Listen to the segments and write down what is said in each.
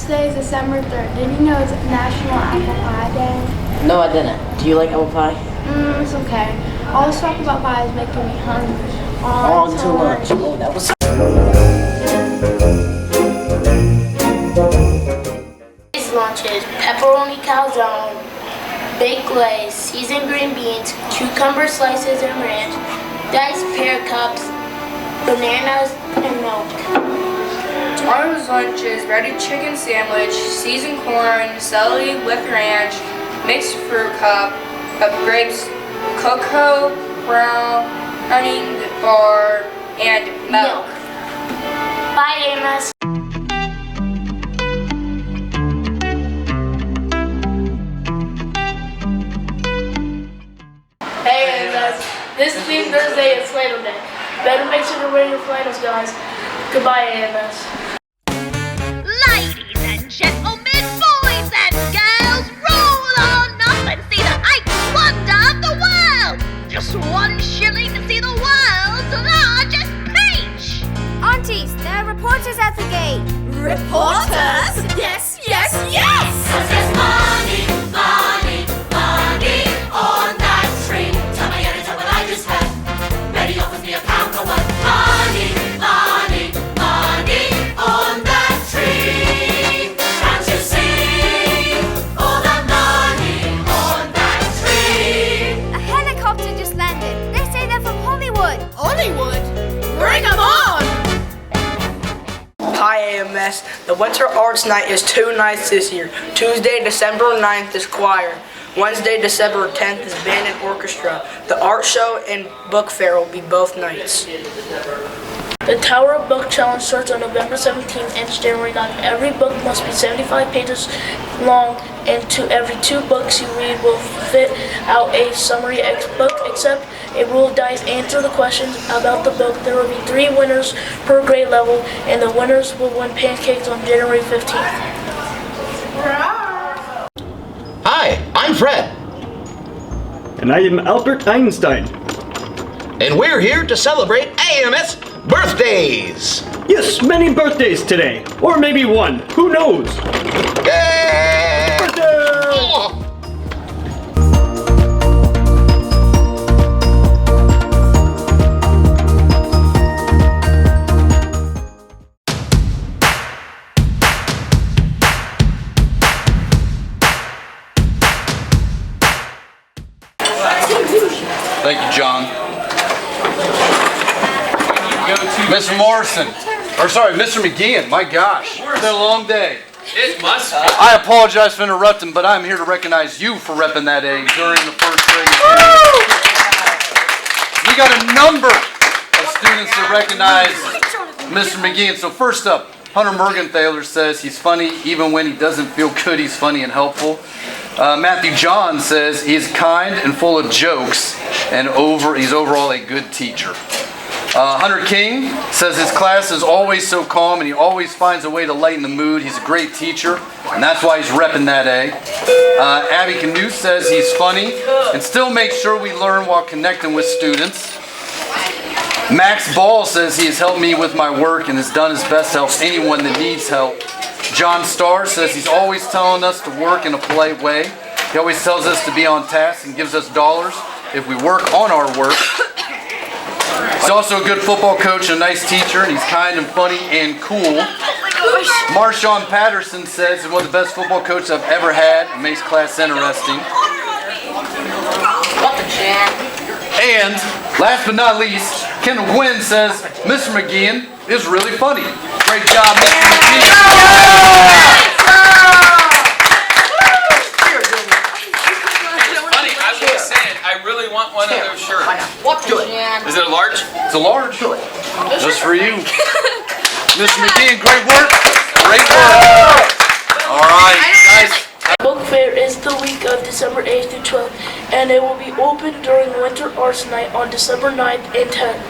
today is December 3rd. Did you know it's National Apple Pie Day? No, I didn't. Do you like apple pie? It's okay. All this talk about pie is making me hungry. On to lunch. Oh, that was... Today's lunch is pepperoni calzone, baked lays, seasoned green beans, cucumber slices and ranch, diced pear cups, bananas, and milk. Tomorrow's lunch is ready chicken sandwich, seasoned corn, celery with ranch, mixed fruit cup of grapes, cocoa, brown, honey bar, and milk. Bye, AMS. Hey, AMS. This is Theme Thursday and Flannel Day. Better make sure to wear your flannels, guys. Goodbye, AMS. Ladies and gentlemen, boys and girls, roll on up and see the eighth wonder of the world! Just £1 to see the world's largest peach! Aunties, there are reporters at the gate. Reporters? Yes, yes, yes! 'Cause there's money, money, money on that tree. Tell me anything what I just heard. Ready, offer me a pound for what? Money, money, money on that tree. Can't you see all the money on that tree? A helicopter just landed. They say they're from Hollywood. Hollywood? Bring 'em on! Hi AMS. The Winter Arts Night is 2 nights this year. Tuesday, December 9th is choir. Wednesday, December 10th is band and orchestra. The art show and book fair will be both nights. The Tower of Book Challenge starts on November 17th and ends January 9th. Every book must be 75 pages long, and to every 2 books you read will fit out a summary book, except a roll of dice. Answer the questions about the book. There will be 3 winners per grade level, and the winners will win pancakes on January 15th. Hi, I'm Fred. And I am Albert Einstein. And we're here to celebrate AMS birthdays. Yes, many birthdays today. Or maybe one. Who knows? Yay! Birthday! Oh. Thank you, John. Mr. Morrison, Mr. McGeehan, my gosh, it's been a long day. It must be. I apologize for interrupting, but I'm here to recognize you for repping that A during the first grade. We got a number of students to recognize Mr. McGeehan. So first up, Hunter Mergenthaler says he's funny even when he doesn't feel good. He's funny and helpful. Matthew John says he's kind and full of jokes, and he's overall a good teacher. Hunter King says his class is always so calm and he always finds a way to lighten the mood. He's a great teacher, and that's why he's repping that A. Abby Canoe says he's funny and still makes sure we learn while connecting with students. Max Ball says he has helped me with my work and has done his best to help anyone that needs help. John Starr says he's always telling us to work in a polite way. He always tells us to be on task and gives us dollars if we work on our work. He's also a good football coach and a nice teacher, and he's kind and funny and cool. Marshawn Patterson says he's one of the best football coaches I've ever had and makes class interesting. And last but not least, Kendall Gwynn says Mr. McGeehan is really funny. Great job, Mr. McGeehan. I really want one of those shirts. Is it a large? It's a large. Just for you. Mr. McGeehan, great work. Great work. All right, guys. Book fair is the week of December 8th through 12th, and it will be open during Winter Arts Night on December 9th and 10th.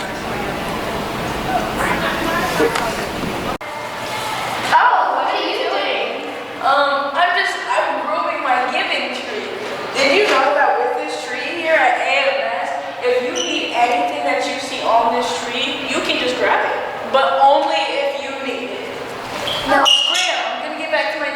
Oh, what are you doing? I'm grooming my giving tree. Did you know that with this tree here at AMS, if you need anything that you see on this tree, you can just grab it. But only if you need it. Now, Graham, I'm gonna get back to my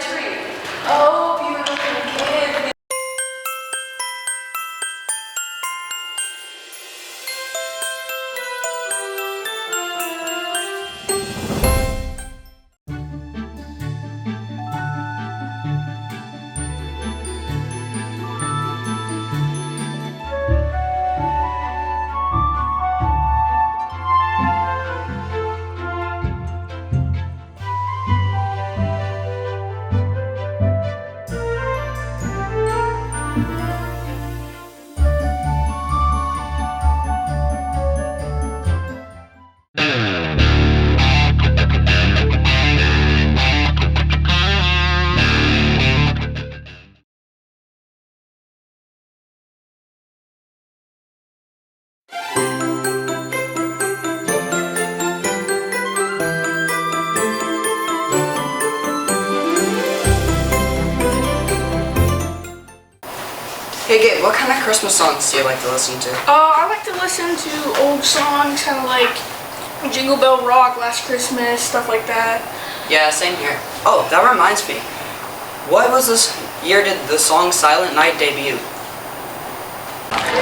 Hey Gabe, what kind of Christmas songs do you like to listen to? I like to listen to old songs, kind of like Jingle Bell Rock, Last Christmas, stuff like that. Yeah, same here. Oh, that reminds me. What was this year did the song Silent Night debut?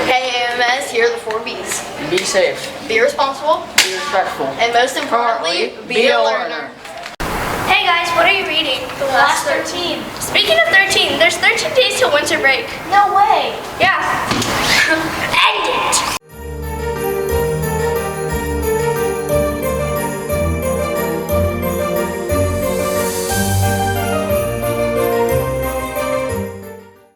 Hey AMS, here are the 4 B's. Be safe. Be responsible. Be respectful. And most importantly, be a learner. Hey guys, what are you reading? The Last 13. Speaking of 13, there's 13 days till winter break. No way. Yeah,